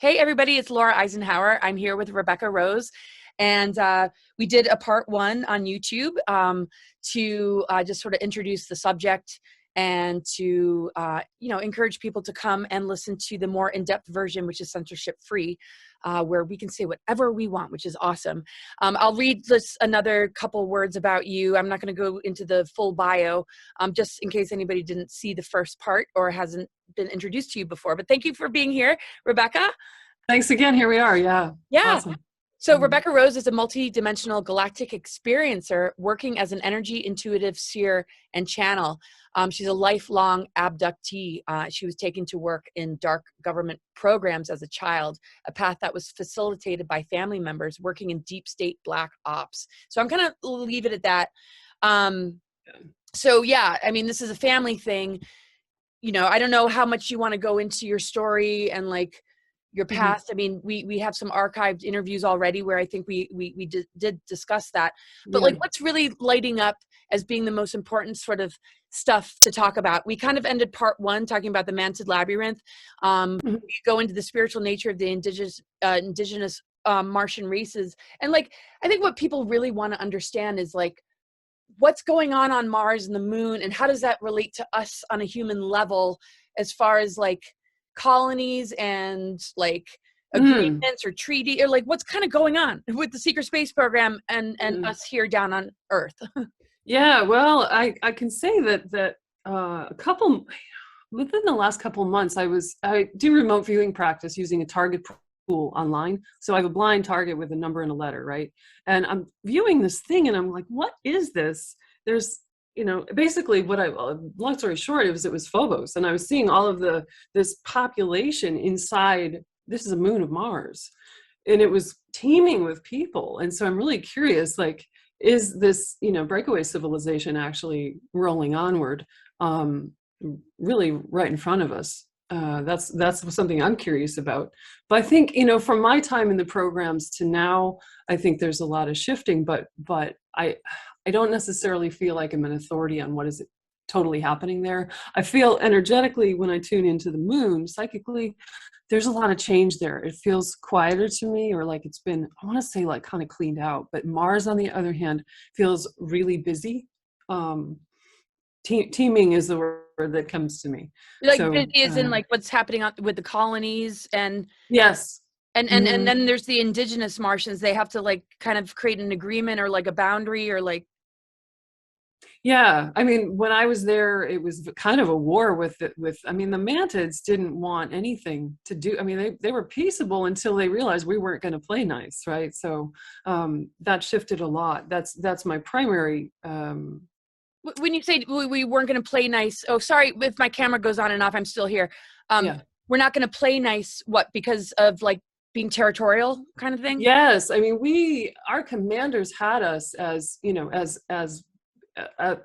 Hey, everybody, it's Laura Eisenhower. I'm here with Rebecca Rose. And we did a part one on YouTube to just sort of introduce the subject and to, encourage people to come and listen to the more in-depth version, which is censorship free, where we can say whatever we want, which is awesome. I'll read just another couple words about you. I'm not going to go into the full bio, just in case anybody didn't see the first part or hasn't been introduced to you before. But thank you for being here, Rebecca. Thanks again. Here we are. Yeah. Yeah. Awesome. So Rebecca Rose is a multi-dimensional galactic experiencer working as an energy intuitive seer and channel. She's a lifelong abductee. She was taken to work in dark government programs as a child, a path that was facilitated by family members working in deep state black ops. So I'm going to leave it at that. So yeah, I mean, this is a family thing. You know, I don't know how much you want to go into your story and like your past. I mean, we have some archived interviews already where I think we did discuss that, but like what's really lighting up as being the most important sort of stuff to talk about? We kind of ended part one talking about the Mantid Labyrinth. We go into the spiritual nature of the indigenous Martian races. And like, I think what people really want to understand is like, what's going on Mars and the moon, and how does that relate to us on a human level as far as like colonies and like agreements or treaty, or like what's kind of going on with the secret space program and us here down on Earth? Yeah, well, I can say that within the last couple of months, I do remote viewing practice using a target pool online. So I have a blind target with a number and a letter, right? And I'm viewing this thing and I'm like, what is this? There's, basically long story short, it was Phobos. And I was seeing all of this population inside, this is a moon of Mars. And it was teeming with people. And so I'm really curious, like, is this, breakaway civilization actually rolling onward, really right in front of us? That's something I'm curious about. But I think, from my time in the programs to now, I think there's a lot of shifting, but I don't necessarily feel like I'm an authority on what is totally happening there. I feel energetically when I tune into the moon, psychically, there's a lot of change there. It feels quieter to me, or like it's been, I want to say like kind of cleaned out. But Mars, on the other hand, feels really busy. Teeming is the word that comes to me. Like so, is in like what's happening with the colonies and yes. And then there's the indigenous Martians. They have to like kind of create an agreement or like a boundary or like. Yeah, I mean, when I was there, it was kind of a war with the Mantids didn't want anything to do. I mean, they were peaceable until they realized we weren't going to play nice, right? So that shifted a lot. That's my primary. When you say we weren't going to play nice, oh, sorry, if my camera goes on and off, I'm still here. We're not going to play nice. What? Because of like being territorial kind of thing? Yes. I mean, our commanders had us as, as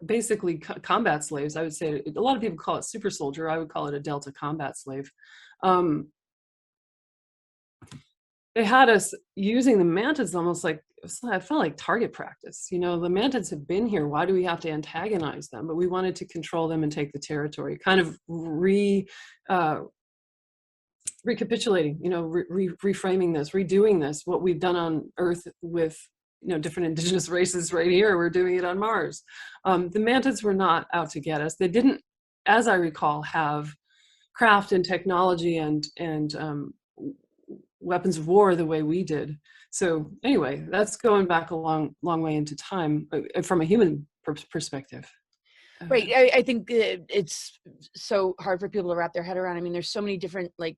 basically combat slaves. I would say a lot of people call it super soldier. I would call it a Delta combat slave. They had us using the Mantids almost like, I felt like target practice. The Mantids have been here. Why do we have to antagonize them? But we wanted to control them and take the territory, kind of recapitulating, reframing this, redoing this, what we've done on Earth with, different indigenous races right here, we're doing it on Mars. The Mantids were not out to get us. They didn't, as I recall, have craft and technology and weapons of war the way we did. So anyway, that's going back a long way into time from a human perspective. Right. I think it's so hard for people to wrap their head around. I mean, there's so many different like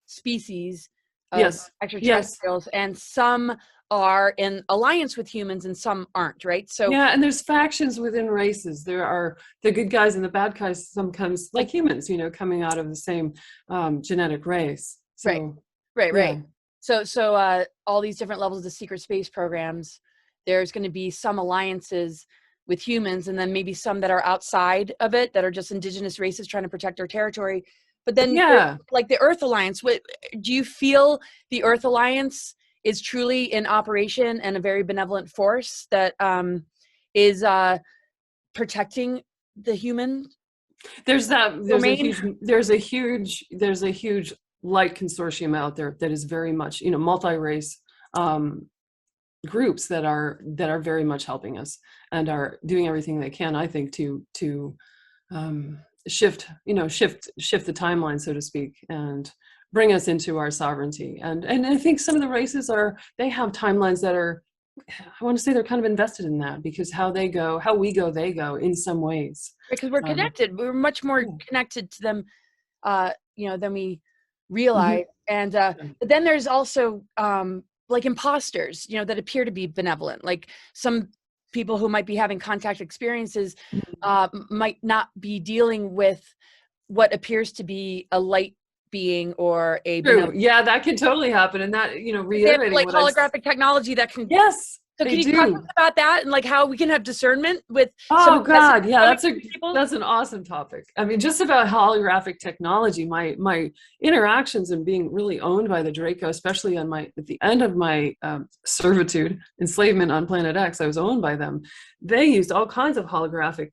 species of extraterrestrials, and some are in alliance with humans and some aren't, right? So yeah, and there's factions within races. There are the good guys and the bad guys, sometimes like humans, coming out of the same genetic race. So, right. So all these different levels of the secret space programs, there's going to be some alliances with humans, and then maybe some that are outside of it, that are just indigenous races trying to protect their territory. But then like the Earth Alliance, do you feel the Earth Alliance is truly in operation and a very benevolent force that is protecting the human? There's a huge light consortium out there that is very much, you know, multi-race groups that are very much helping us and are doing everything they can, I think, to shift the timeline, so to speak, and bring us into our sovereignty. And I think some of the races they have timelines that are, I want to say, they're kind of invested in that, because how we go, they go in some ways. Because we're connected. We're much more connected to them, than we realize. And but then there's also like imposters, that appear to be benevolent. Like some people who might be having contact experiences might not be dealing with what appears to be a light being or a yeah, that can totally happen. And that, reiterating like holographic technology that can. Yes. So can you talk about that and like how we can have discernment with? Oh God, yeah, that's an awesome topic. I mean, just about holographic technology. My interactions and being really owned by the Draco, especially at the end of my servitude, enslavement on Planet X, I was owned by them. They used all kinds of holographic,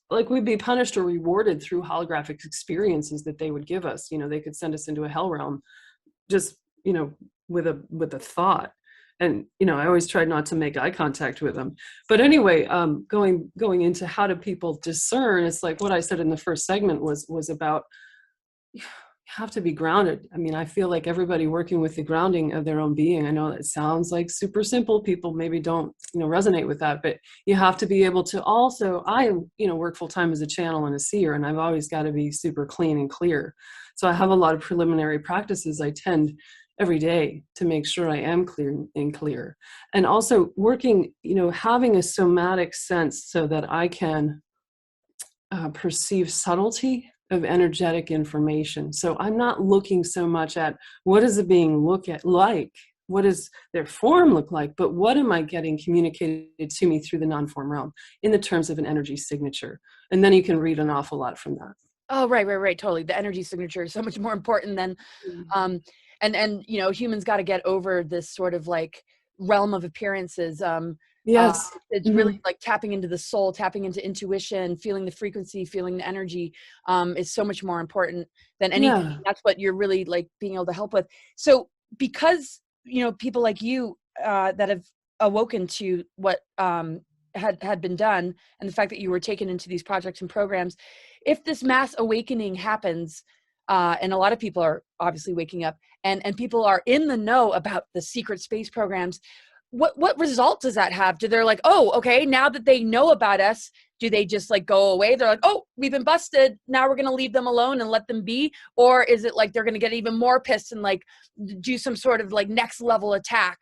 like we'd be punished or rewarded through holographic experiences that they would give us. They could send us into a hell realm, just with a thought. And, I always tried not to make eye contact with them. But anyway, going into how do people discern, it's like what I said in the first segment was about, you have to be grounded. I mean, I feel like everybody working with the grounding of their own being. I know that sounds like super simple. People maybe don't, resonate with that, but you have to be able to also, I, work full time as a channel and a seer, and I've always got to be super clean and clear. So I have a lot of preliminary practices I tend every day to make sure I am clear. And also working, having a somatic sense so that I can perceive subtlety of energetic information. So I'm not looking so much at what does the being look at like, what does their form look like, but what am I getting communicated to me through the non-form realm in the terms of an energy signature? And then you can read an awful lot from that. Oh, right. Totally. The energy signature is so much more important than, and humans got to get over this sort of like realm of appearances. Yes. It's really like tapping into the soul, tapping into intuition, feeling the frequency, feeling the energy, is so much more important than anything. Yeah. That's what you're really like being able to help with. So because, people like you, that have awoken to what, had been done, and the fact that you were taken into these projects and programs, if this mass awakening happens, and a lot of people are obviously waking up, and people are in the know about the secret space programs, what result does that have? Do they're like, oh, okay, now that they know about us, do they just like go away? They're like, oh, we've been busted, now we're going to leave them alone and let them be? Or is it like they're going to get even more pissed and like do some sort of like next level attack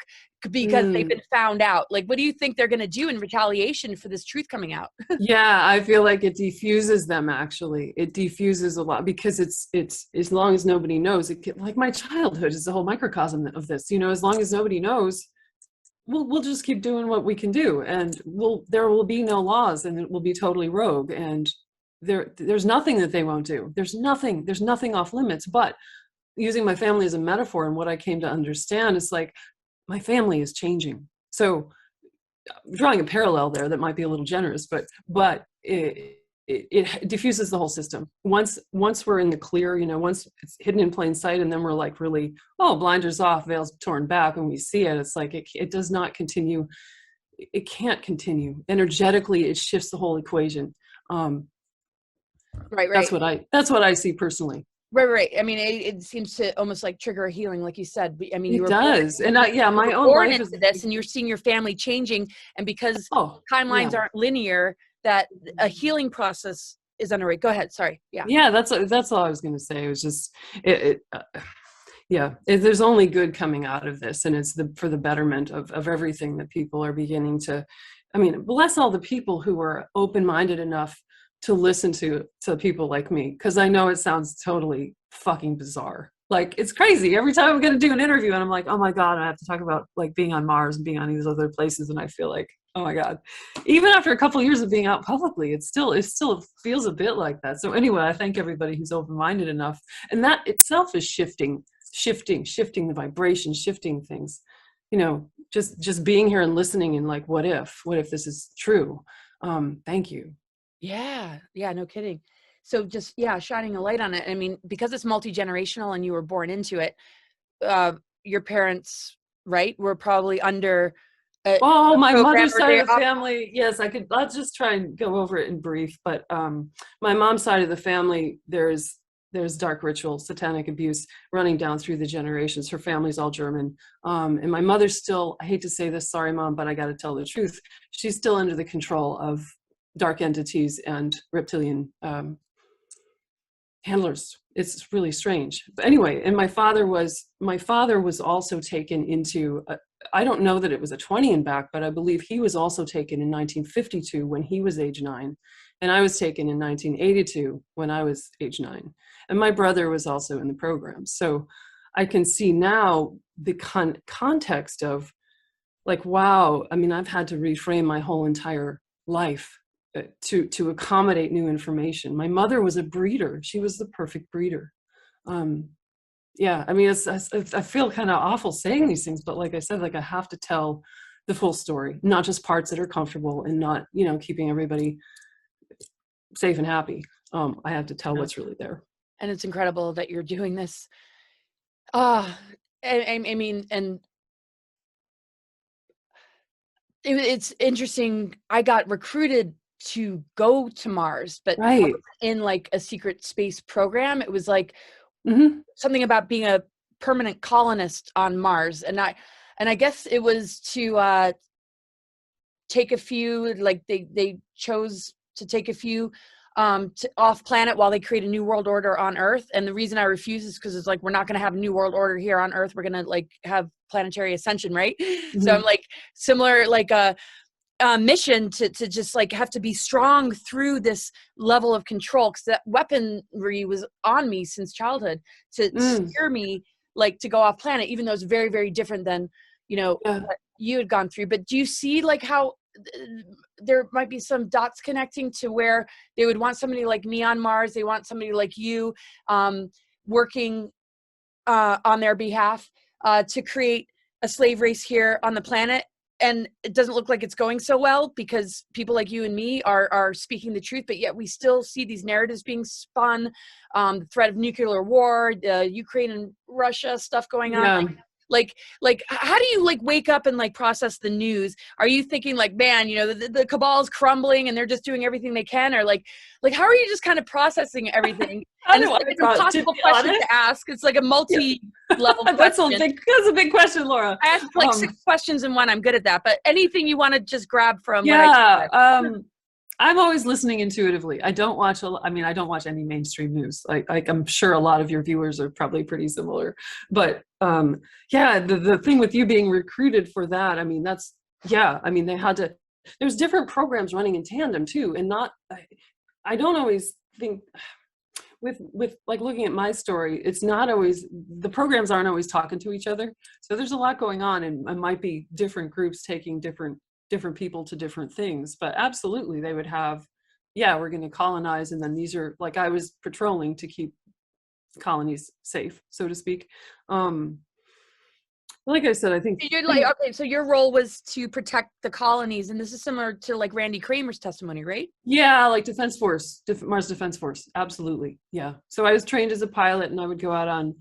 because they've been found out? Like, what do you think they're going to do in retaliation for this truth coming out? Yeah, I feel like it diffuses them. Actually, it diffuses a lot, because it's as long as nobody knows, like my childhood is the whole microcosm of this. As long as nobody knows, we'll just keep doing what we can do, and there will be no laws, and it will be totally rogue, and there's nothing that they won't do. There's nothing off limits. But using my family as a metaphor, and what I came to understand is like my family is changing. So drawing a parallel there that might be a little generous, but it diffuses the whole system. Once we're in the clear, once it's hidden in plain sight, and then we're like really, blinders off, veils torn back, and we see it, it's like it does not continue. It can't continue. Energetically, it shifts the whole equation. Right. That's what I see personally. Right. I mean, it seems to almost like trigger a healing, like you said. I mean, it does. And my own born life into this, and you're seeing your family changing, and because timelines aren't linear, that a healing process is underway. Go ahead. Sorry. Yeah. That's all I was going to say. It was just there's only good coming out of this, and it's for the betterment of everything that people are beginning to. I mean, bless all the people who are open-minded enough to listen to people like me, because I know it sounds totally fucking bizarre. Like, it's crazy. Every time I'm going to do an interview and I'm like, oh my God, I have to talk about like being on Mars and being on these other places. And I feel like, oh my God, even after a couple of years of being out publicly, it still feels a bit like that. So anyway, I thank everybody who's open-minded enough. And that itself is shifting the vibration, shifting things, just being here and listening, and like, what if this is true? Thank you. Yeah. No kidding. So just, yeah, shining a light on it. I mean, because it's multi-generational and you were born into it, your parents, right, were probably under a Oh, my program, mother's or side they of the family, yes, I'll just try and go over it in brief, but my mom's side of the family, there's dark ritual, satanic abuse running down through the generations. Her family's all German. And my mother's still, I hate to say this, sorry, Mom, but I got to tell the truth. She's still under the control of dark entities and reptilian handlers. It's really strange. But anyway, and my father was also taken into, I don't know that it was a 20 and back, but I believe he was also taken in 1952 when he was age 9. And I was taken in 1982 when I was age 9. And my brother was also in the program. So I can see now the context of like, wow, I mean, I've had to reframe my whole entire life to accommodate new information. My mother was a breeder. She was the perfect breeder. Yeah, I mean, I feel kind of awful saying these things, but like I said, like I have to tell the full story, not just parts that are comfortable and not, you know, keeping everybody safe and happy. I have to tell what's really there. And it's incredible that you're doing this. I mean, and it's interesting. I got recruited to go to Mars, but I Right. was in like a secret space program. It was like Mm-hmm. something about being a permanent colonist on Mars, and I guess it was to take a few, like they chose to take a few off planet while they create a new world order on Earth. And the reason I refuse is because it's like, we're not going to have a new world order here on Earth. We're going to like have planetary ascension, right? Mm-hmm. So I'm like similar, like a mission to just like have to be strong through this level of control, because that weaponry was on me since childhood to steer me like to go off planet, even though it's very, very different than, you know, what you had gone through. But do you see like how there might be some dots connecting to where they would want somebody like me on Mars, they want somebody like you working on their behalf to create a slave race here on the planet? And it doesn't look like it's going so well because people like you and me are speaking the truth, but yet we still see these narratives being spun. The threat of nuclear war, Ukraine and Russia stuff going on. Like how do you like wake up and like process the news? Are you thinking like, man, you know, the cabal's crumbling and they're just doing everything they can? Or like how are you just kind of processing everything? And it's like an impossible question to ask. It's like a multi-level question. That's a big question, Laura. I asked like 6 questions in one. I'm good at that. But anything you want to just grab from what I I'm always listening intuitively. I don't watch any mainstream news. Like I'm sure a lot of your viewers are probably pretty similar. But the thing with you being recruited for that, I mean, they had to, there's different programs running in tandem too. And I don't always think with like looking at my story, it's not always, the programs aren't always talking to each other. So there's a lot going on, and it might be different groups taking different people to different things. But absolutely they would have, we're going to colonize, and then these are like, I was patrolling to keep colonies safe, so to speak. Like I said, I think you're like, okay, so your role was to protect the colonies, and this is similar to like Randy Kramer's testimony, right? Yeah, like Defense Force, Mars Defense Force, absolutely. Yeah. So I was trained as a pilot, and I would go out on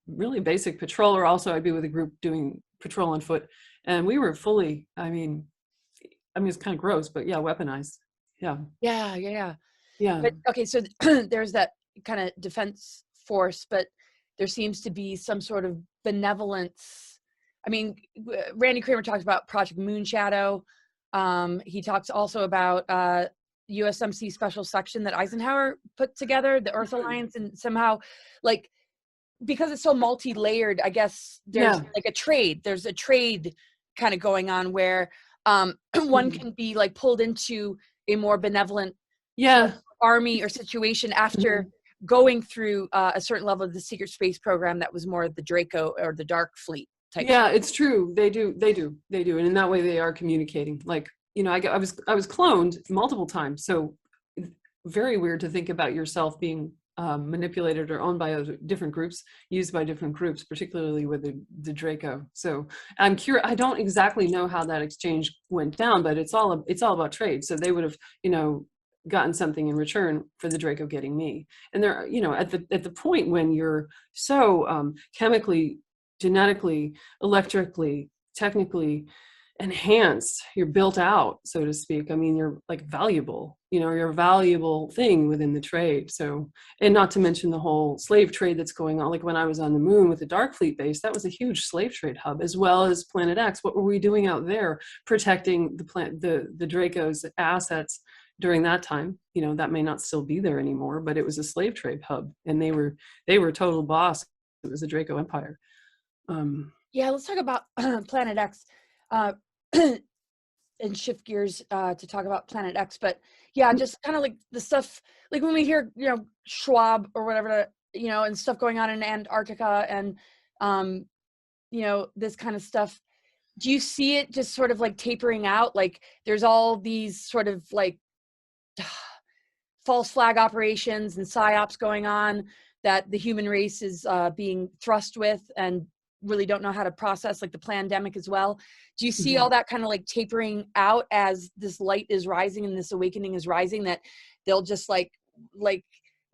really basic patrol, or also I'd be with a group doing patrol on foot. And we were fully, I mean, it's kind of gross, but weaponized. Yeah. But okay, so there's that kind of defense force, but there seems to be some sort of benevolence. I mean, Randy Kramer talks about Project Moonshadow. He talks also about USMC special section that Eisenhower put together, the Earth Alliance, and somehow like, because it's so multi-layered, I guess there's like a trade. There's a trade kind of going on where one can be like pulled into a more benevolent army or situation after going through a certain level of the secret space program that was more the Draco or the Dark Fleet type. It's true. They do. And in that way they are communicating. Like, you know, I was cloned multiple times. So very weird to think about yourself being manipulated or owned by different groups, used by different groups, particularly with the Draco. So I'm curious. I don't exactly know how that exchange went down, but it's all about trade. So they would have, you know, gotten something in return for the Draco getting me. And there, you know, at the point when you're so chemically, genetically, electrically, technically enhanced, you're built out, so to speak. I mean, you're like valuable, you know, you're a valuable thing within the trade. So, and not to mention the whole slave trade that's going on. Like when I was on the moon with the Dark Fleet base, that was a huge slave trade hub, as well as Planet X. What were we doing out there protecting the Draco's assets during that time? You know, that may not still be there anymore, but it was a slave trade hub, and they were total boss. It was the Draco Empire. Yeah, let's talk about Planet X. And shift gears to talk about Planet X, but yeah, just kind of like the stuff, like when we hear, you know, Schwab or whatever, you know, and stuff going on in Antarctica and, you know, this kind of stuff. Do you see it just sort of like tapering out? Like there's all these sort of like false flag operations and psyops going on that the human race is being thrust with and really don't know how to process, like the pandemic as well. Do you see all that kind of like tapering out as this light is rising and this awakening is rising, that they'll just like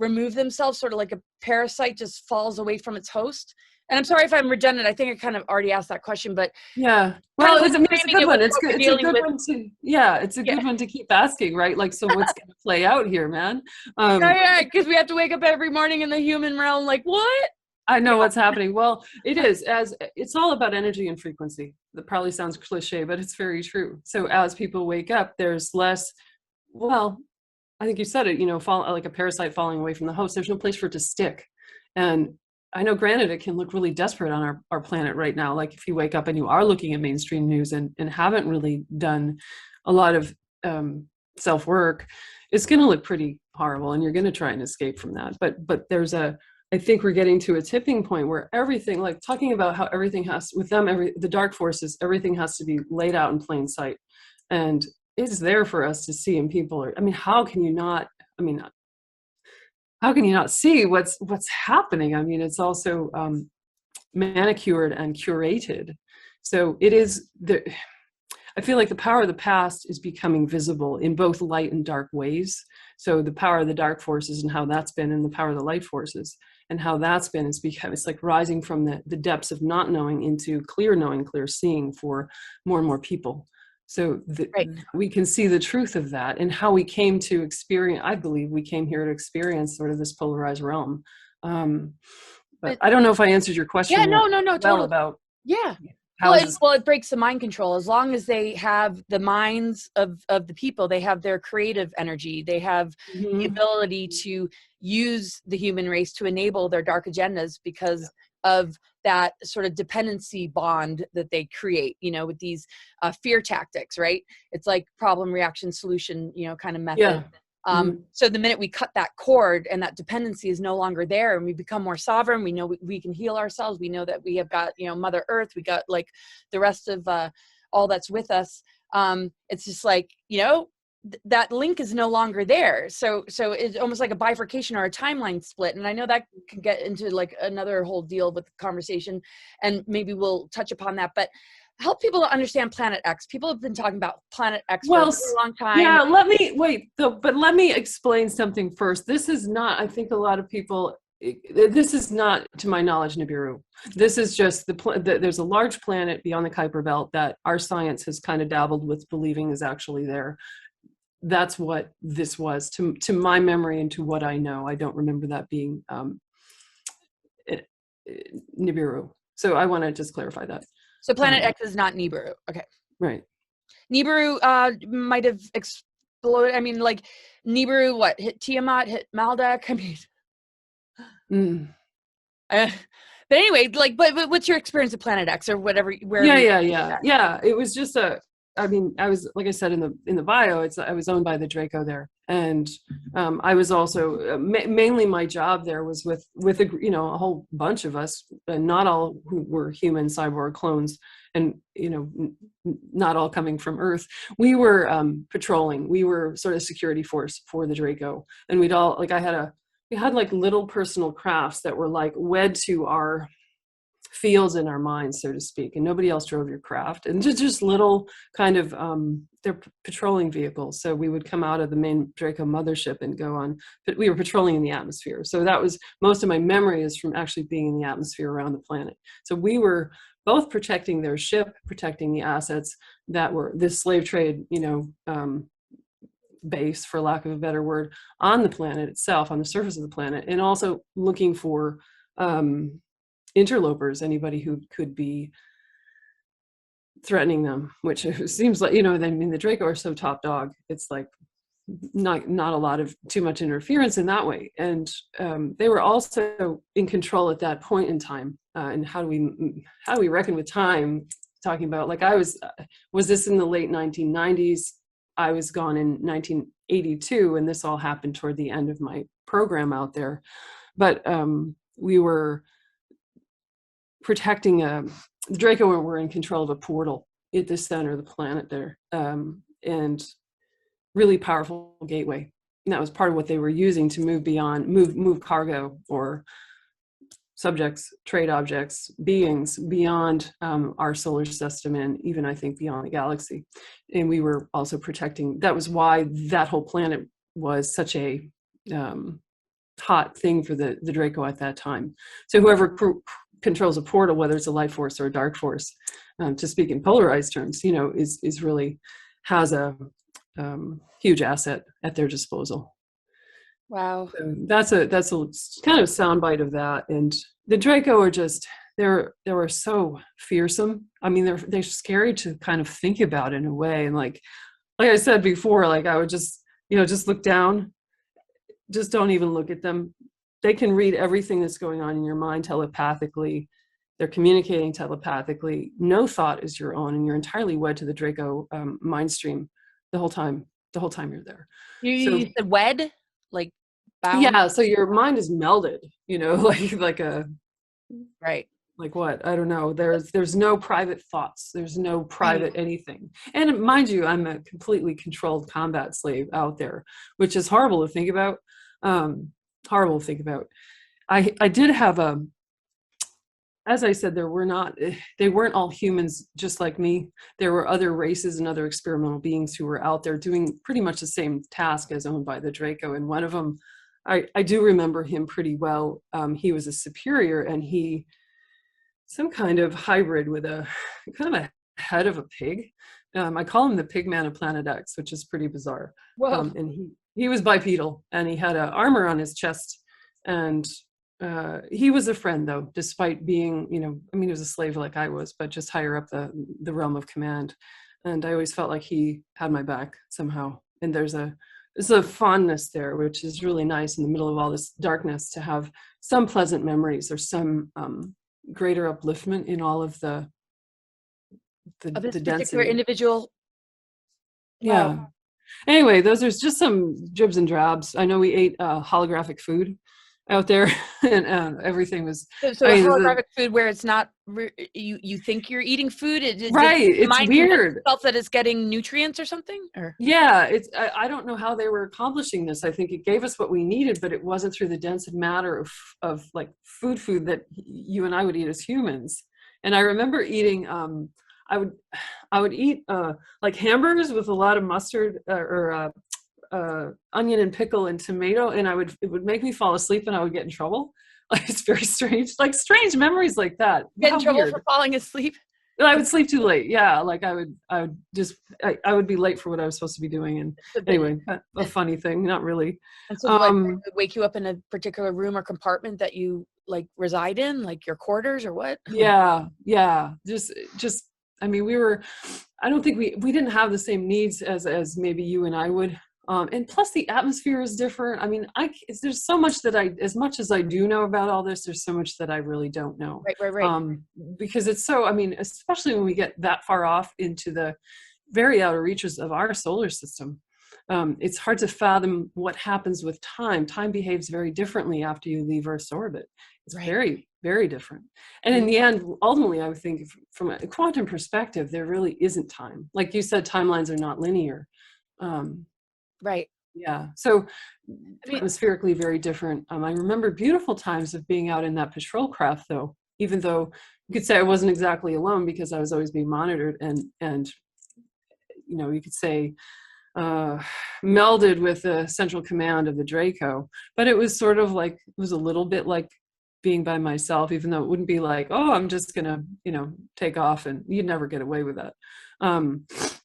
remove themselves, sort of like a parasite just falls away from its host? And I'm sorry if I'm redundant. I think I kind of already asked that question, but yeah, well, it's a good one. It's a good one to, yeah, it's a good one to keep asking, right? Like, so what's going to play out here, man? Yeah, because we have to wake up every morning in the human realm, like, what? I know what's happening. Well, it is, as it's all about energy and frequency. That probably sounds cliche, but it's very true. So as people wake up, there's less, well, I think you said it, you know, like a parasite falling away from the host. There's no place for it to stick. And I know, granted, it can look really desperate on our planet right now. Like if you wake up and you are looking at mainstream news and haven't really done a lot of self-work, it's going to look pretty horrible, and you're going to try and escape from that. But there's I think we're getting to a tipping point where everything, like talking about how everything has, with them, the dark forces, everything has to be laid out in plain sight. And it's there for us to see, and people are, I mean, how can you not see what's happening? I mean, it's also manicured and curated. So it is, I feel like the power of the past is becoming visible in both light and dark ways. So the power of the dark forces and how that's been, and the power of the light forces and how that's been, it's like rising from the depths of not knowing into clear knowing, clear seeing for more and more people. So we can see the truth of that, and how we came to experience, I believe we came here to experience sort of this polarized realm. But I don't know if I answered your question. Yeah, no, well, totally. About Well, it breaks the mind control. As long as they have the minds of the people, they have their creative energy, they have the ability to use the human race to enable their dark agendas, because of that sort of dependency bond that they create, you know, with these fear tactics, right? It's like problem, reaction, solution, you know, kind of method. So the minute we cut that cord and that dependency is no longer there, and we become more sovereign, we know we can heal ourselves. We know that we have got, you know, Mother Earth, we got like the rest of all that's with us. It's just like, you know, that link is no longer there. So it's almost like a bifurcation or a timeline split. And I know that can get into like another whole deal with the conversation, and maybe we'll touch upon that, but help people to understand Planet X. People have been talking about Planet X for a long time. Yeah, let me explain something first. This is not, I think a lot of people, this is not, to my knowledge, Nibiru. This is just there's a large planet beyond the Kuiper Belt that our science has kind of dabbled with believing is actually there. That's what this was, to my memory and to what I know. I don't remember that being Nibiru. So I want to just clarify that. So Planet X is not Nibiru. Okay. Right. Nibiru might have exploded. I mean, like Nibiru, what, hit Tiamat, hit Maldak? I mean, but anyway, like, but what's your experience of Planet X or whatever? Yeah. It was just I mean, I was, like I said in the bio, I was owned by the Draco there, and I was also mainly my job there was with a, you know, a whole bunch of us, and not all who were human cyborg clones, and you know, not all coming from Earth. We were patrolling. We were sort of security force for the Draco, and we'd all, like, we had like little personal crafts that were like wed to our fields in our minds, so to speak, and nobody else drove your craft, and just little kind of they're patrolling vehicles. So we would come out of the main Draco mothership and go on, but we were patrolling in the atmosphere. So that was most of my memory is from actually being in the atmosphere around the planet. So we were both protecting their ship, protecting the assets that were this slave trade, base, for lack of a better word, on the planet itself, on the surface of the planet, and also looking for interlopers, anybody who could be threatening them, which seems like, I mean, the Draco are so top dog. It's like not a lot of too much interference in that way. And they were also in control at that point in time. And how do we reckon with time? Talking about, like, I was this in the late 1990s? I was gone in 1982, and this all happened toward the end of my program out there. But we were protecting the Draco were in control of a portal at the center of the planet there, and really powerful gateway. And that was part of what they were using to move cargo or subjects, trade objects, beings beyond our solar system, and even, I think, beyond the galaxy. And we were also protecting. That was why that whole planet was such a hot thing for the Draco at that time. So whoever controls a portal, whether it's a light force or a dark force, to speak in polarized terms, is really has a huge asset at their disposal. Wow. So that's a kind of soundbite of that. And the Draco are just, they were so fearsome. I mean, they're scary to kind of think about in a way. And like I said before, like I would just look down, just don't even look at them. They can read everything that's going on in your mind telepathically. They're communicating telepathically. No thought is your own, and you're entirely wed to the Draco mind stream the whole time you're there. You said wed? Like bound? Yeah, so your mind is melded, like a right. Like what? I don't know. There's no private thoughts. There's no private anything. And mind you, I'm a completely controlled combat slave out there, which is horrible to think about. Horrible to think about. I did have as I said, they weren't all humans just like me. There were other races and other experimental beings who were out there doing pretty much the same task as owned by the Draco. And one of them, I do remember him pretty well. He was a superior, and some kind of hybrid with a kind of a head of a pig. I call him the pig man of Planet X, which is pretty bizarre. And he was bipedal, and he had an armor on his chest, and he was a friend, though, despite being, he was a slave like I was, but just higher up the realm of command. And I always felt like he had my back somehow. And there's a fondness there, which is really nice in the middle of all this darkness, to have some pleasant memories or some greater upliftment in all of the this density. particular individual. Yeah. Wow. Anyway, those are just some dribs and drabs. I know we ate holographic food out there, and everything was so holographic food where it's not you think you're eating food. Right. It's weird. Felt that it's getting nutrients or something. Or yeah, I don't know how they were accomplishing this. I think it gave us what we needed, but it wasn't through the dense matter of like food that you and I would eat as humans. And I remember eating I would eat like hamburgers with a lot of mustard or onion and pickle and tomato, and it would make me fall asleep, and I would get in trouble. Like, it's very strange, like strange memories like that. Get in trouble for falling asleep? I would sleep too late. Yeah, like I would be late for what I was supposed to be doing. And anyway, a funny thing, not really. And so what, would wake you up in a particular room or compartment that you like reside in, like your quarters or what? Yeah. Just I mean, I don't think we didn't have the same needs as maybe you and I would. And plus the atmosphere is different. I mean, there's so much that as much as I do know about all this, there's so much that I really don't know. Right. Because it's so, I mean, especially when we get that far off into the very outer reaches of our solar system, it's hard to fathom what happens with time. Time behaves very differently after you leave Earth's orbit. It's very, very different. And in the end, ultimately, I would think from a quantum perspective, there really isn't time. Like you said, timelines are not linear. Right. Yeah. So atmospherically very different. I remember beautiful times of being out in that patrol craft, though. even though you could say I wasn't exactly alone because I was always being monitored and you know, you could say melded with the central command of the Draco. But it was sort of like, it was a little bit like being by myself, even though it wouldn't be like, oh, I'm just gonna, you know, take off, and you'd never get away with that.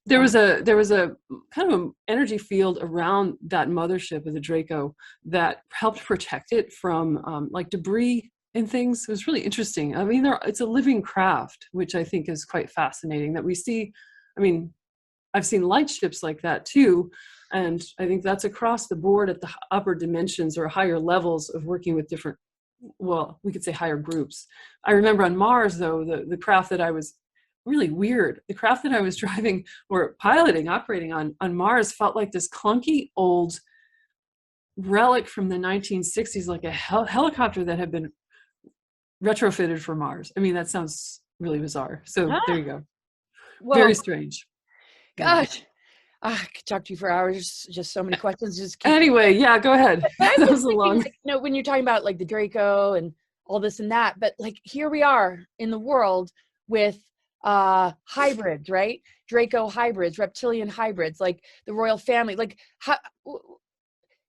There was a kind of an energy field around that mothership of the Draco that helped protect it from like debris and things. It was really interesting. I mean, it's a living craft, which I think is quite fascinating that we see. I mean, I've seen light ships like that too. And I think that's across the board at the upper dimensions or higher levels of working with different, well, we could say higher groups. I remember on Mars, though, the craft that I was really weird. The craft that I was driving or piloting, operating on Mars felt like this clunky old relic from the 1960s, like a helicopter that had been retrofitted for Mars. I mean, that sounds really bizarre. So there you go. Well, very strange. Gosh, I could talk to you for hours. Just so many questions. Anyway, yeah, go ahead. That was long. Like, you know, when you're talking about like the Draco and all this and that, but like here we are in the world with hybrids, right? Draco hybrids, reptilian hybrids, like the royal family. Like how,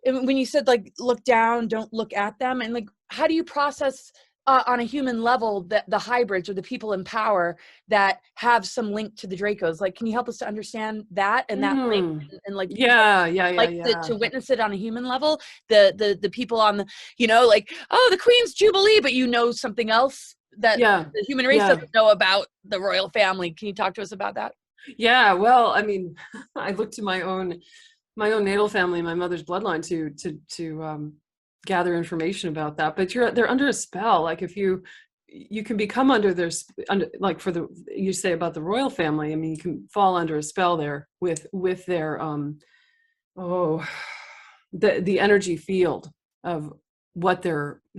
when you said like look down, don't look at them, and like how do you process on a human level that the hybrids or the people in power that have some link to the Dracos? Like, can you help us to understand that and that link and like to witness it on a human level? The people on the, you know, like, oh, the Queen's Jubilee, but you know something else that the human race doesn't know about the royal family. Can you talk to us about that? Yeah, well, I mean, I looked to my own natal family, my mother's bloodline to gather information about that, but they're under a spell. Like if you can become under like for the, you say about the royal family, I mean, you can fall under a spell there with their the energy field of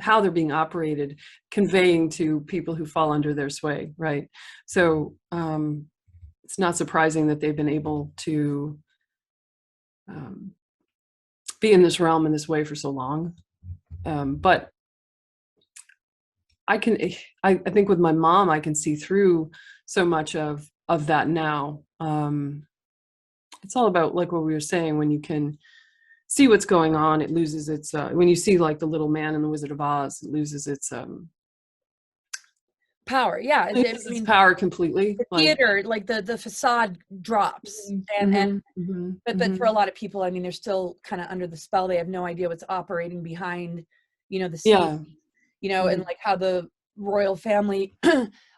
how they're being operated, conveying to people who fall under their sway, right? So it's not surprising that they've been able to be in this realm in this way for so long. But I think with my mom, I can see through so much of that now. It's all about, like what we were saying, when you can see what's going on, it loses its, when you see like the little man in the Wizard of Oz, it loses its power. Yeah. It loses its power completely. The theater, like the facade drops. But for a lot of people, I mean, they're still kind of under the spell. They have no idea what's operating behind, you know, the scene, you know, and like how the royal family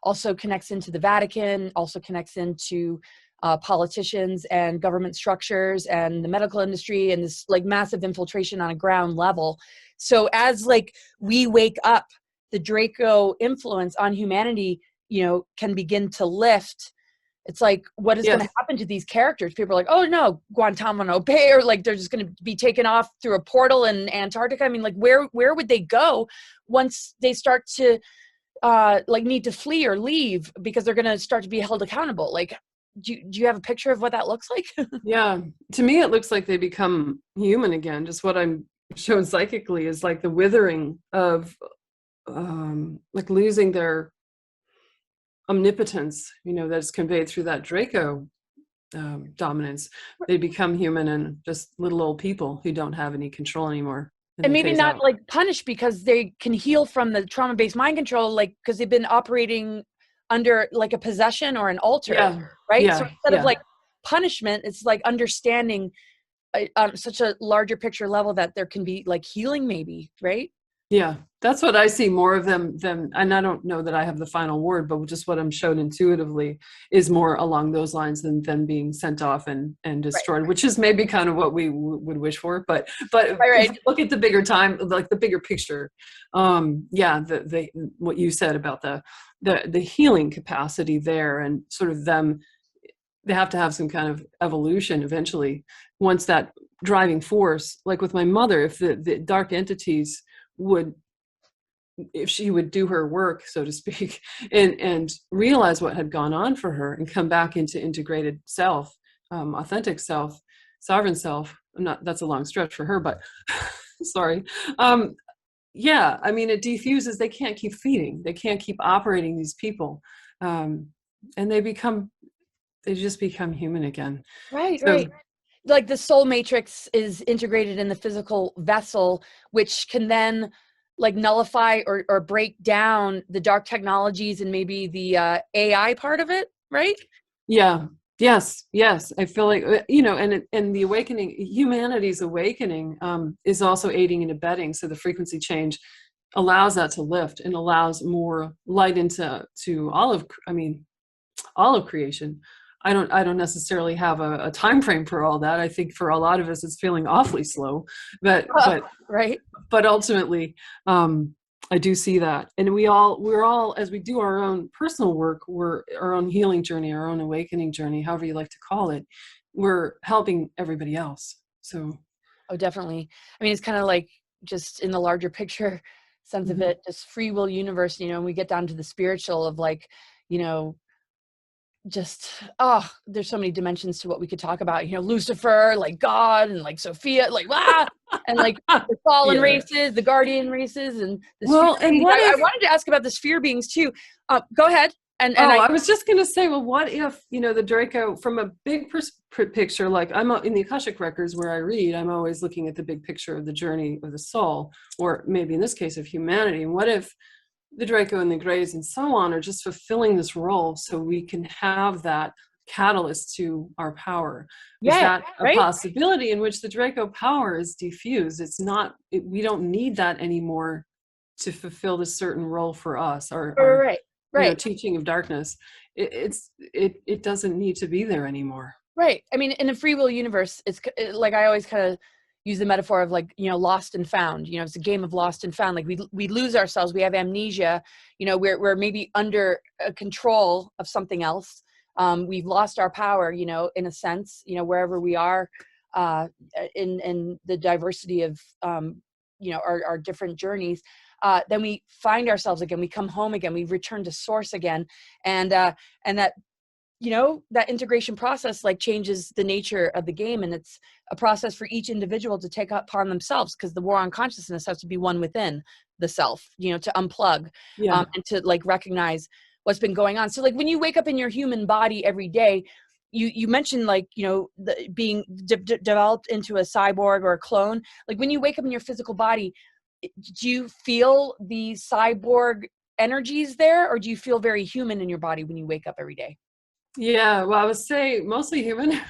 also connects into the Vatican, also connects into politicians and government structures and the medical industry, and this like massive infiltration on a ground level. So as like we wake up, the Draco influence on humanity, you know, can begin to lift. It's like, what is going to happen to these characters? People are like, oh no, Guantanamo Bay, or like they're just going to be taken off through a portal in Antarctica. I mean, like where would they go once they start to like need to flee or leave, because they're going to start to be held accountable? Like, do you have a picture of what that looks like? Yeah, to me it looks like they become human again. Just what I'm shown psychically is like the withering of like losing their omnipotence, you know, that's conveyed through that Draco dominance. They become human and just little old people who don't have any control anymore. And maybe not like punished because they can heal from the trauma-based mind control, like because they've been operating under like a possession or an altar, right? So instead of like punishment, it's like understanding on such a larger picture level that there can be like healing, maybe, right? Yeah, that's what I see more of them, and I don't know that I have the final word, but just what I'm shown intuitively is more along those lines than them being sent off and destroyed, which is maybe kind of what we would wish for. But if you look at the bigger time, like the bigger picture, the what you said about the healing capacity there, and sort of them, they have to have some kind of evolution eventually. Once that driving force, like with my mother, if the dark entities if she would do her work, so to speak, and realize what had gone on for her and come back into integrated self, authentic self, sovereign self. That's a long stretch for her, but sorry. yeah, I mean, it defuses. They can't keep feeding. They can't keep operating these people. And they just become human again. Right, So right. Like the soul matrix is integrated in the physical vessel, which can then like nullify or break down the dark technologies and maybe the AI part of it, right? yeah, yes. I feel like, you know, and the awakening, humanity's awakening, is also aiding and abetting. So the frequency change allows that to lift and allows more light into all of creation. I don't necessarily have a time frame for all that. I think for a lot of us, it's feeling awfully slow, but Right. but ultimately, I do see that, and we're all, as we do our own personal work, we're our own healing journey, our own awakening journey, however you like to call it, we're helping everybody else. So Oh, definitely. I mean, it's kind of like just in the larger picture sense of mhm. it, just free will universe, you know, and we get down to the spiritual of like, you know, just there's so many dimensions to what we could talk about, you know, Lucifer, like God, and like Sophia, like and like the fallen Yeah. races, the guardian races, and the sphere Well, and beings. what I if wanted to ask about the sphere beings too. Go ahead. And Oh, I I was just going to say, well, what if, you know, the Draco, from a big picture, like in the Akashic records where I read, I'm always looking at the big picture of the journey of the soul, or maybe in this case of humanity. And what if the Draco and the Greys and so on are just fulfilling this role so we can have that catalyst to our power? Is yeah, that a right, possibility in which the Draco power is diffused? It's not, we don't need that anymore to fulfill this certain role for us, or right, you know, right. teaching of darkness. It doesn't need to be there anymore. Right. I mean, in a free will universe, like I always kind of use the metaphor of like, you know, lost and found. You know, it's a game of lost and found. Like we lose ourselves. We have amnesia. You know, we're maybe under control of something else. We've lost our power. You know, in a sense. You know, wherever we are, in the diversity of you know, our different journeys. Then we find ourselves again. We come home again. We return to source again, and that, you know, that integration process like changes the nature of the game, and it's a process for each individual to take upon themselves, because the war on consciousness has to be one within the self, you know, to unplug, Yeah. and to like recognize what's been going on. So like when you wake up in your human body every day, you mentioned like, you know, being developed into a cyborg or a clone. Like when you wake up in your physical body, do you feel the cyborg energies there, or do you feel very human in your body when you wake up every day? Yeah, well, I would say mostly human,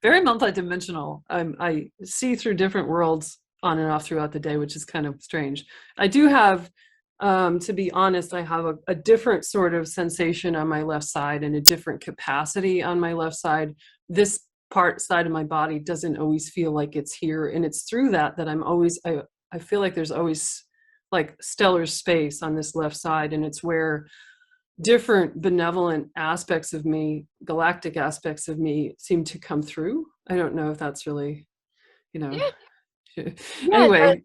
very multidimensional. I see through different worlds on and off throughout the day, which is kind of strange. I do have, to be honest, I have a different sort of sensation on my left side and a different capacity on my left side. This side of my body doesn't always feel like it's here, and it's through that I'm always, I feel like there's always like stellar space on this left side, and it's where different benevolent aspects of me, galactic aspects of me, seem to come through. I don't know if that's really, you know. Yeah, yeah, Anyway,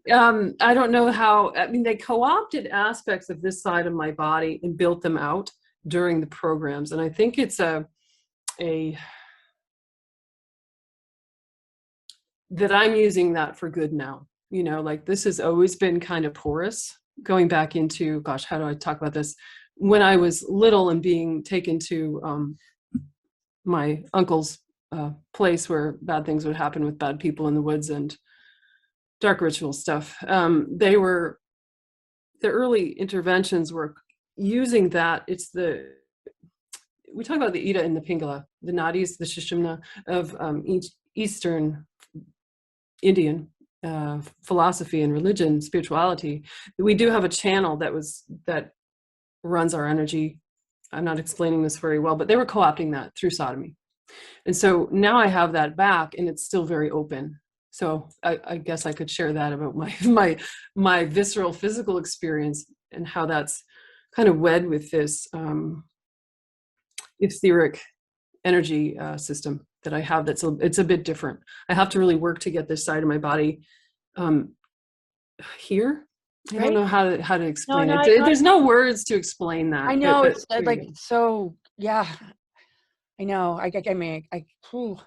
I don't know how. I mean, they co-opted aspects of this side of my body and built them out during the programs, and I think it's a that I'm using that for good now. You know, like this has always been kind of porous. Going back into, gosh, how do I talk about this? When I was little and being taken to my uncle's place where bad things would happen with bad people in the woods and dark ritual stuff, the early interventions were using that. We talk about the Ida and the Pingala, the Nadis, the Shishimna of Eastern Indian philosophy and religion, spirituality. We do have a channel that runs our energy. I'm not explaining this very well, but they were co-opting that through sodomy. And so now I have that back, and it's still very open. So I guess I could share that about my visceral physical experience and how that's kind of wed with this etheric energy system that I have. It's a bit different. I have to really work to get this side of my body here. I don't right. know how to explain No, it. There's no words to explain I that, know but it's like so. Yeah, I know. I mean, whew.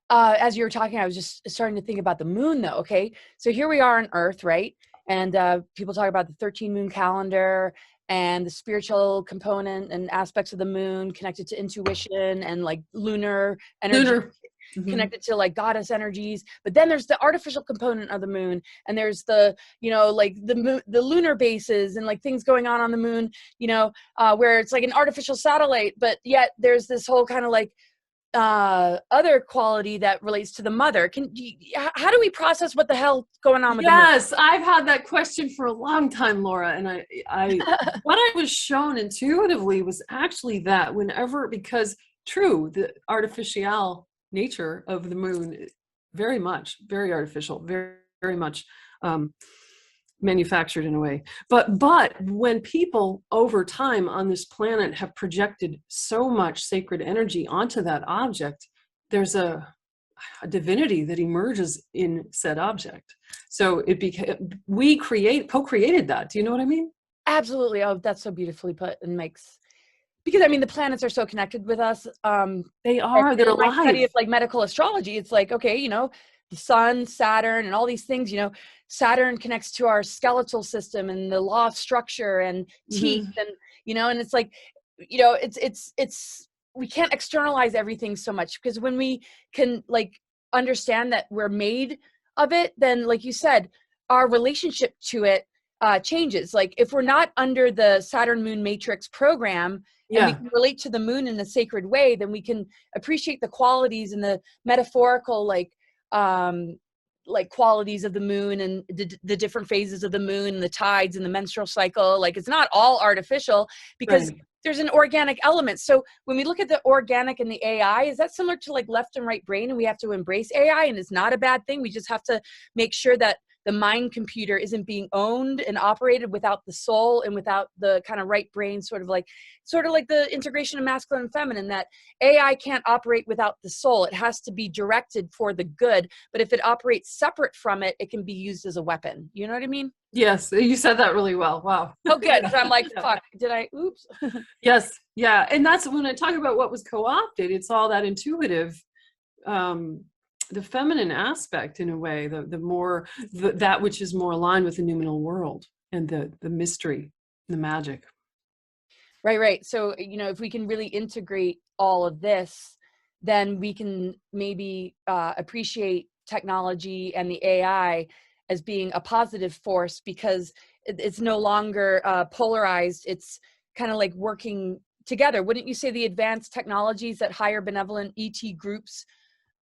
As you were talking, I was just starting to think about the moon, though. Okay, so here we are on Earth, right? And people talk about the 13 moon calendar and the spiritual component and aspects of the moon connected to intuition and like lunar energy. Lunar. Connected to like goddess energies, but then there's the artificial component of the moon, and there's the, you know, like the moon, the lunar bases and like things going on the moon, you know, where it's like an artificial satellite, but yet there's this whole kind of like other quality that relates to the mother. How do we process what the hell going on with the moon? Yes, I've had that question for a long time, Laura, and I what I was shown intuitively was actually that whenever, because true, the artificial nature of the moon, very artificial, very much manufactured in a way. But when people over time on this planet have projected so much sacred energy onto that object, there's a divinity that emerges in said object. So we co-created that. Do you know what I mean? Absolutely. Oh, that's so beautifully put, and makes, because I mean the planets are so connected with us. They are. They're alive. Study of like medical astrology, it's like, okay, you know, the sun, Saturn, and all these things. You know, Saturn connects to our skeletal system and the law of structure and teeth, and you know, and it's like, you know, it's we can't externalize everything so much, because when we can like understand that we're made of it, then like you said, our relationship to it changes. Like if we're not under the Saturn Moon Matrix program, and we can relate to the moon in a sacred way, then we can appreciate the qualities and the metaphorical like qualities of the moon and the different phases of the moon and the tides and the menstrual cycle. Like it's not all artificial, because there's an organic element. So when we look at the organic and the AI, is that similar to like left and right brain, and we have to embrace AI, and it's not a bad thing? We just have to make sure that the mind computer isn't being owned and operated without the soul and without the kind of right brain, sort of like the integration of masculine and feminine, that AI can't operate without the soul. It has to be directed for the good, but if it operates separate from it, it can be used as a weapon. You know what I mean? Yes, you said that really well. Wow. Oh, good. So I'm like, fuck, did I, oops. Yes. Yeah. And that's when I talk about what was co-opted, it's all that intuitive, the feminine aspect in a way, the more, that which is more aligned with the noumenal world and the mystery, the magic. Right. So, you know, if we can really integrate all of this, then we can maybe appreciate technology and the AI as being a positive force, because it's no longer polarized. It's kind of like working together. Wouldn't you say the advanced technologies that higher benevolent ET groups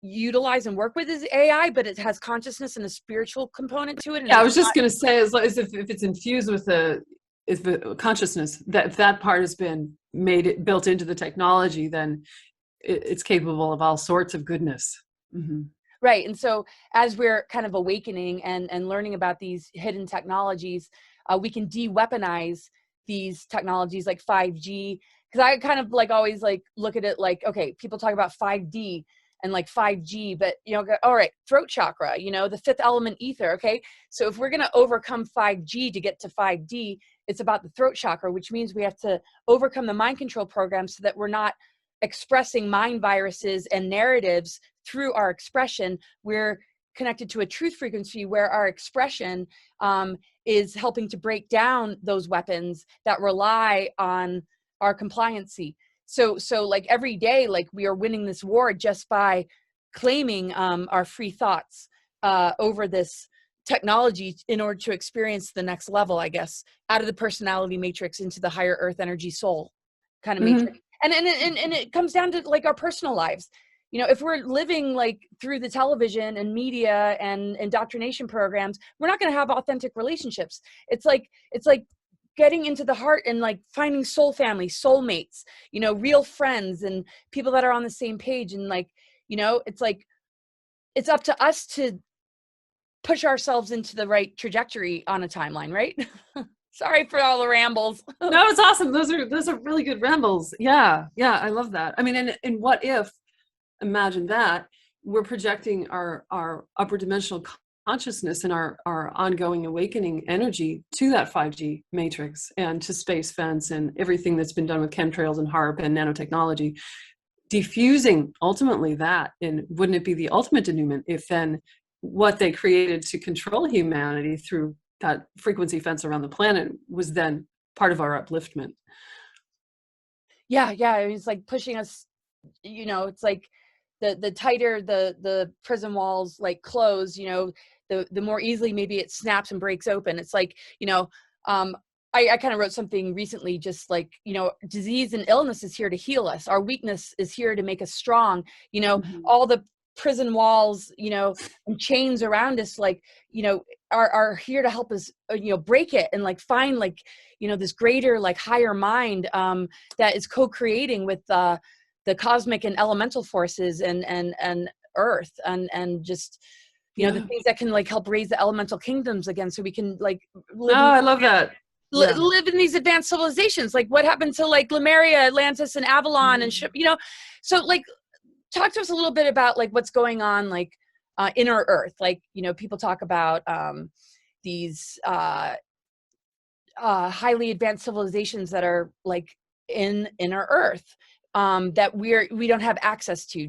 utilize and work with is AI, but it has consciousness and a spiritual component to it? Yeah, I was just going to say, as if it's infused with the consciousness, that if that part has been built into the technology, then it's capable of all sorts of goodness. Mm-hmm. Right. And so as we're kind of awakening and learning about these hidden technologies, we can de-weaponize these technologies like 5G. Because I kind of like always like look at it like, okay, people talk about 5D and like 5G, but you know, all right, throat chakra, you know, the fifth element ether. Okay. So if we're going to overcome 5G to get to 5D, it's about the throat chakra, which means we have to overcome the mind control program so that we're not expressing mind viruses and narratives through our expression. We're connected to a truth frequency where our expression is helping to break down those weapons that rely on our compliancy. So like every day, like we are winning this war just by claiming our free thoughts over this technology in order to experience the next level, I guess, out of the personality matrix into the higher earth energy soul kind of matrix. And it comes down to like our personal lives. You know, if we're living like through the television and media and indoctrination programs, we're not going to have authentic relationships. It's like getting into the heart and like finding soul family, soulmates, you know, real friends and people that are on the same page. And like, you know, it's like, it's up to us to push ourselves into the right trajectory on a timeline, right? Sorry for all the rambles. No, it's awesome. Those are really good rambles. Yeah. I love that. I mean, and what if, imagine that we're projecting our upper dimensional consciousness and our ongoing awakening energy to that 5G matrix and to space fence and everything that's been done with chemtrails and HARP and nanotechnology, diffusing ultimately that. And wouldn't it be the ultimate denouement if then what they created to control humanity through that frequency fence around the planet was then part of our upliftment. Yeah, yeah. It's like pushing us, it's like the tighter the prison walls like close, the more easily maybe it snaps and breaks open. It's like, I kind of wrote something recently, just like, disease and illness is here to heal us. Our weakness is here to make us strong. All the prison walls, and chains around us, like, are here to help us, break it and like find like, this greater, like higher mind that is co-creating with the cosmic and elemental forces and earth and just, the things that can like help raise the elemental kingdoms again, so we can like live. Oh, I love that. Live in these advanced civilizations. Like what happened to like Lemuria, Atlantis, and Avalon, and so like talk to us a little bit about like what's going on like inner Earth. Like, people talk about these highly advanced civilizations that are like in inner Earth that we don't have access to.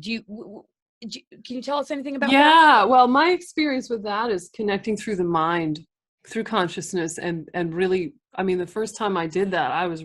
Can you tell us anything about that? Yeah, well, my experience with that is connecting through the mind, through consciousness, and really, I mean, the first time I did that, I was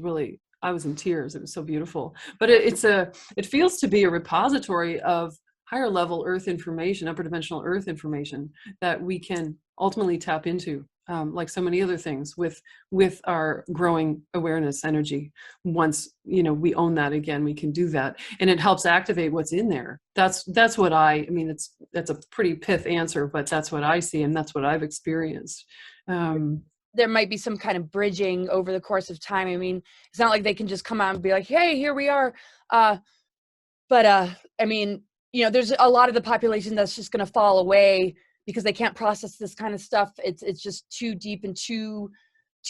in tears. It was so beautiful. But it feels to be a repository of higher level Earth information, upper dimensional Earth information that we can ultimately tap into, like so many other things with our growing awareness energy. Once, we own that again, we can do that. And it helps activate what's in there. That's what I mean, that's a pretty pith answer, but that's what I see. And that's what I've experienced. There might be some kind of bridging over the course of time. I mean, it's not like they can just come out and be like, hey, here we are. But I mean, there's a lot of the population that's just going to fall away because they can't process this kind of stuff. It's just too deep and too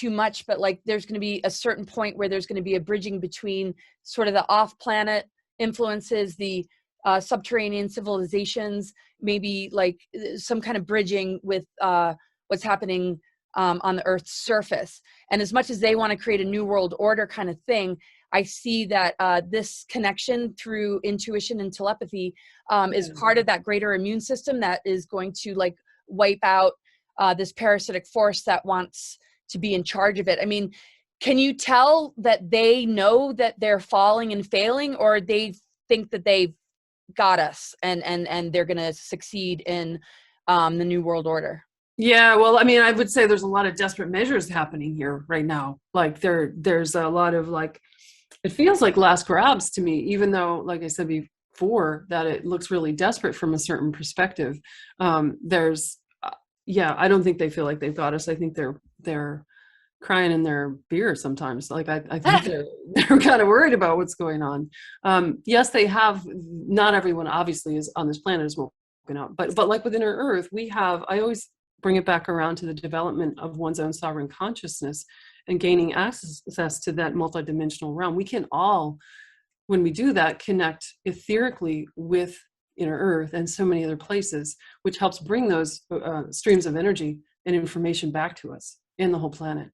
much. But like, there's going to be a certain point where there's going to be a bridging between sort of the off-planet influences, the subterranean civilizations, maybe like some kind of bridging with what's happening on the Earth's surface. And as much as they want to create a new world order kind of thing, I see that this connection through intuition and telepathy is part of that greater immune system that is going to like wipe out this parasitic force that wants to be in charge of it. I mean, can you tell that they know that they're falling and failing, or they think that they've got us and they're going to succeed in the new world order? Yeah, well, I mean, I would say there's a lot of desperate measures happening here right now. Like there's a lot of like, it feels like last grabs to me, even though, like I said before, that it looks really desperate from a certain perspective. I don't think they feel like they've got us. I think they're crying in their beer sometimes. Like I think they're kind of worried about what's going on. Yes, they have. Not everyone obviously is on this planet is woken up, but like within our Earth, we have. I always bring it back around to the development of one's own sovereign consciousness and gaining access to that multidimensional realm. We can all, when we do that, connect etherically with inner Earth and so many other places, which helps bring those streams of energy and information back to us in the whole planet.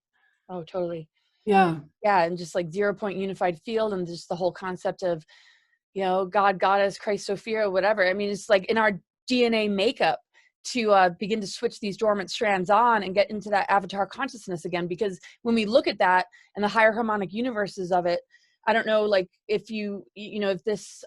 Oh, totally. Yeah. Yeah. And just like 0 point unified field, and just the whole concept of, God, Goddess, Christ, Sophia, whatever. I mean, it's like in our DNA makeup to begin to switch these dormant strands on and get into that avatar consciousness again. Because when we look at that and the higher harmonic universes of it, I don't know, like if if this,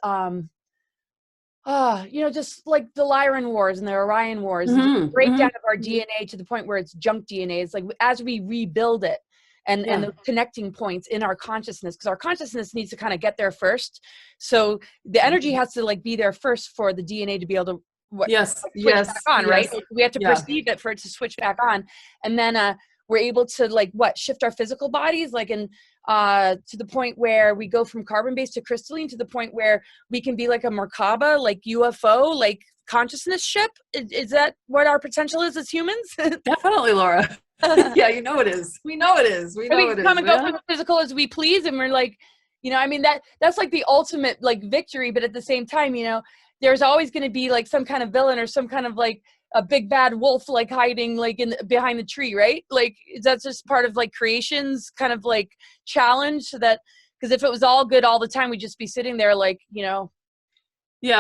just like the Lyran Wars and the Orion Wars, the breakdown of our DNA to the point where it's junk DNA. It's like as we rebuild it and the connecting points in our consciousness, because our consciousness needs to kind of get there first. So the energy has to like be there first for the DNA to be able to switch back on, right? Like we have to perceive it for it to switch back on, and then we're able to like shift our physical bodies, like to the point where we go from carbon-based to crystalline, to the point where we can be like a Merkaba, like UFO, like consciousness ship. Is that what our potential is as humans? Definitely, Laura. Yeah, it is. We know it is. We can come and go from the physical as we please, and we're like, I mean, that's like the ultimate like victory. But at the same time, there's always going to be like some kind of villain or some kind of like a big bad wolf like hiding like behind the tree, right? Like that's just part of like creation's kind of like challenge. So that, because if it was all good all the time, we'd just be sitting there like, Yeah,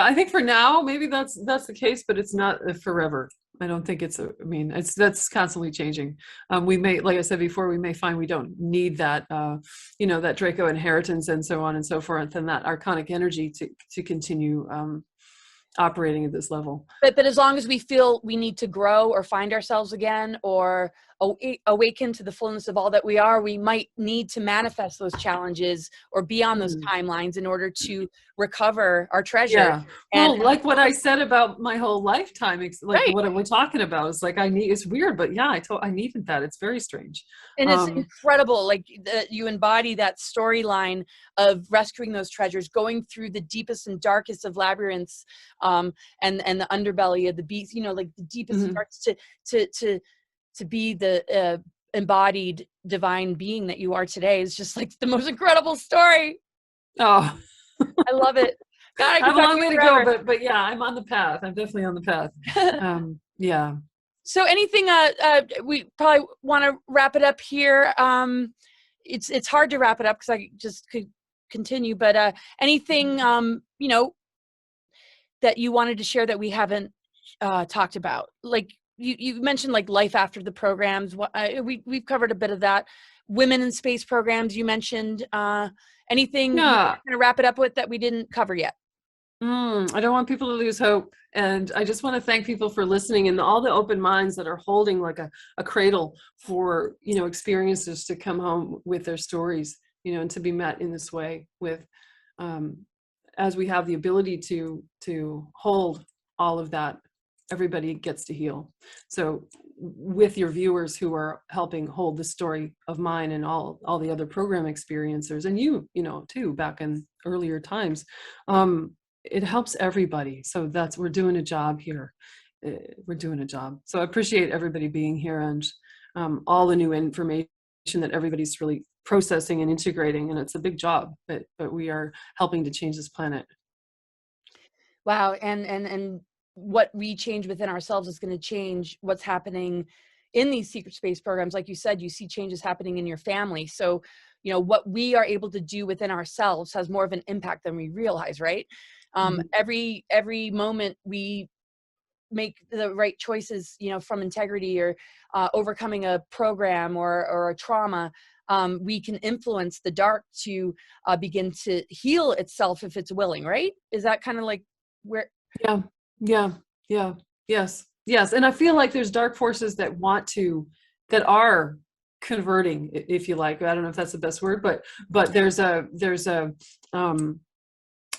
I think for now maybe that's the case, but it's not forever. I don't think it's I mean, that's constantly changing. We may, like I said before, we may find we don't need that, that Draco inheritance and so on and so forth, and that archonic energy to continue operating at this level. But as long as we feel we need to grow or find ourselves again, or awaken to the fullness of all that we are, we might need to manifest those challenges or be on those timelines in order to recover our treasure. Yeah. Well, and like what I said about my whole lifetime, like right. what we're talking about, is like it's weird, but yeah, I needed that. It's very strange. And it's incredible, like you embody that storyline of rescuing those treasures, going through the deepest and darkest of labyrinths, and the underbelly of the beast, like the deepest and darkest, to be the embodied divine being that you are today is just like the most incredible story. Oh, I love it. God, I have a long way to go, but yeah, I'm on the path. I'm definitely on the path. Yeah. So anything, we probably want to wrap it up here. It's hard to wrap it up because I just could continue, but anything, that you wanted to share that we haven't talked about? Like you mentioned, like life after the programs. We've covered a bit of that. Women in space programs, you mentioned. Anything you want to wrap it up with that we didn't cover yet? I don't want people to lose hope. And I just want to thank people for listening, and all the open minds that are holding like a cradle for, experiencers to come home with their stories, and to be met in this way with, as we have the ability to hold all of that, everybody gets to heal. So with your viewers who are helping hold the story of mine and all the other program experiencers, and too, back in earlier times, it helps everybody. So we're doing a job here. We're doing a job. So I appreciate everybody being here, and all the new information that everybody's really processing and integrating. And it's a big job, but we are helping to change this planet. Wow. And what we change within ourselves is going to change what's happening in these secret space programs. Like you said, you see changes happening in your family. So, what we are able to do within ourselves has more of an impact than we realize, right? Every moment we make the right choices, from integrity or overcoming a program or a trauma, we can influence the dark to begin to heal itself if it's willing, right? Is that kind of like where? Yeah. Yes. And I feel like there's dark forces that are converting, if you like. I don't know if that's the best word, but there's a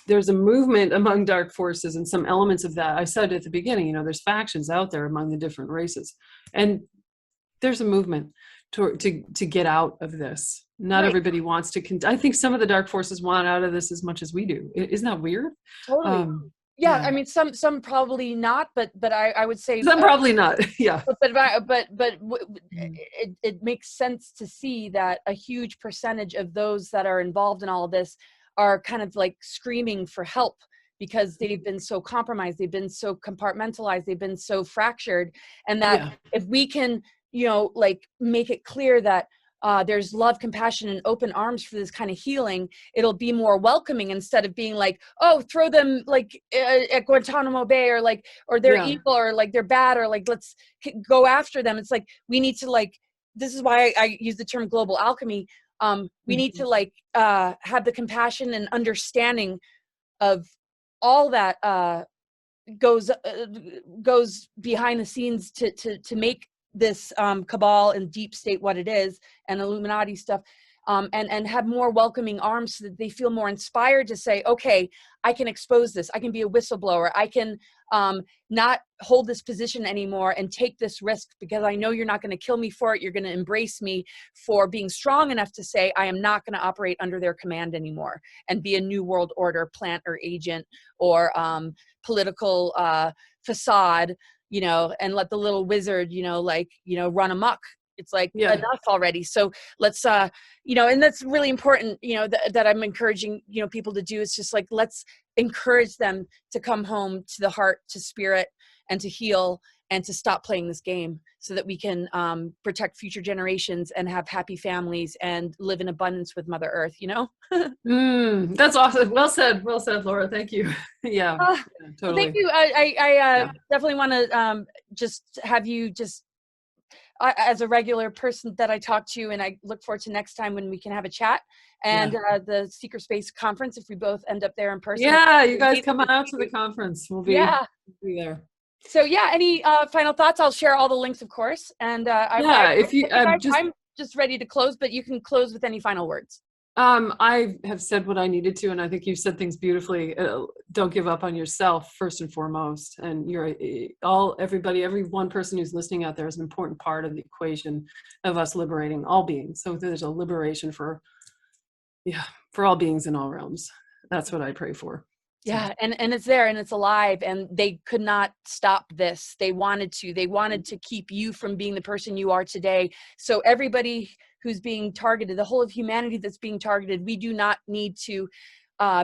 movement among dark forces, and some elements of that. I said at the beginning, there's factions out there among the different races, and there's a movement to get out of this. Not right. Everybody wants to. I think some of the dark forces want out of this as much as we do. Isn't that weird? Totally. Yeah, I mean, some probably not, but I would say some probably not. Yeah. But it makes sense to see that a huge percentage of those that are involved in all of this are kind of like screaming for help, because they've been so compromised, they've been so compartmentalized, they've been so fractured, and that if we can, like make it clear that there's love, compassion, and open arms for this kind of healing, it'll be more welcoming, instead of being like, oh, throw them like at Guantanamo Bay, or they're evil, or like they're bad, or like let's go after them. It's like we need to, like, this is why I use the term global alchemy. We need to like have the compassion and understanding of all that goes behind the scenes to make this cabal and deep state what it is, and Illuminati stuff, and have more welcoming arms, so that they feel more inspired to say, okay, I can expose this, I can be a whistleblower, I can not hold this position anymore and take this risk, because I know you're not going to kill me for it. You're going to embrace me for being strong enough to say I am not going to operate under their command anymore, and be a new world order plant or agent, or political facade, and let the little wizard, run amok. It's like enough already. So let's, and that's really important, that I'm encouraging, people to do. It's just like, let's encourage them to come home to the heart, to spirit, and to heal, and to stop playing this game so that we can protect future generations and have happy families and live in abundance with Mother Earth, you know? That's awesome. Well said, Laura. Thank you. Yeah, Well, totally. thank you. I definitely want to just have you just as a regular person that I talk to, and I look forward to next time when we can have a chat and the Seeker Space conference, if we both end up there in person. Yeah, you guys come on out to the conference. We'll be there. So yeah, any final thoughts? I'll share all the links, of course. And if you I'm just ready to close, but you can close with any final words. I have said what I needed to, and I think you've said things beautifully. Don't give up on yourself first and foremost. And every one person who's listening out there is an important part of the equation of us liberating all beings. So there's a liberation for all beings in all realms. That's what I pray for. Yeah, and it's there and it's alive, and they could not stop this. They wanted to keep you from being the person you are today. So everybody who's being targeted, the whole of humanity that's being targeted, we do not need to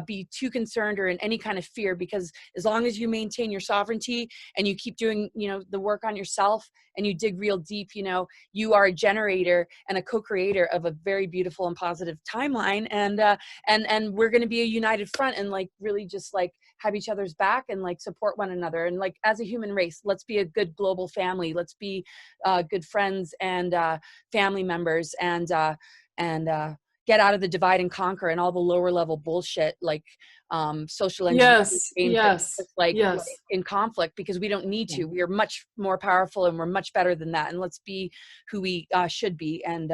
be too concerned or in any kind of fear, because as long as you maintain your sovereignty and you keep doing, the work on yourself and you dig real deep, you are a generator and a co-creator of a very beautiful and positive timeline. And we're going to be a united front and really just have each other's back and support one another. And as a human race, let's be a good global family. Let's be good friends and family members and get out of the divide and conquer and all the lower level bullshit social engineering in conflict, because we don't need to. We are much more powerful and we're much better than that. And let's be who we should be and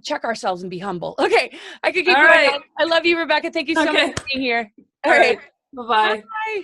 check ourselves and be humble. Okay, I could keep going. I love you, Rebecca. Thank you so much for being here. All right. Bye-bye. Bye.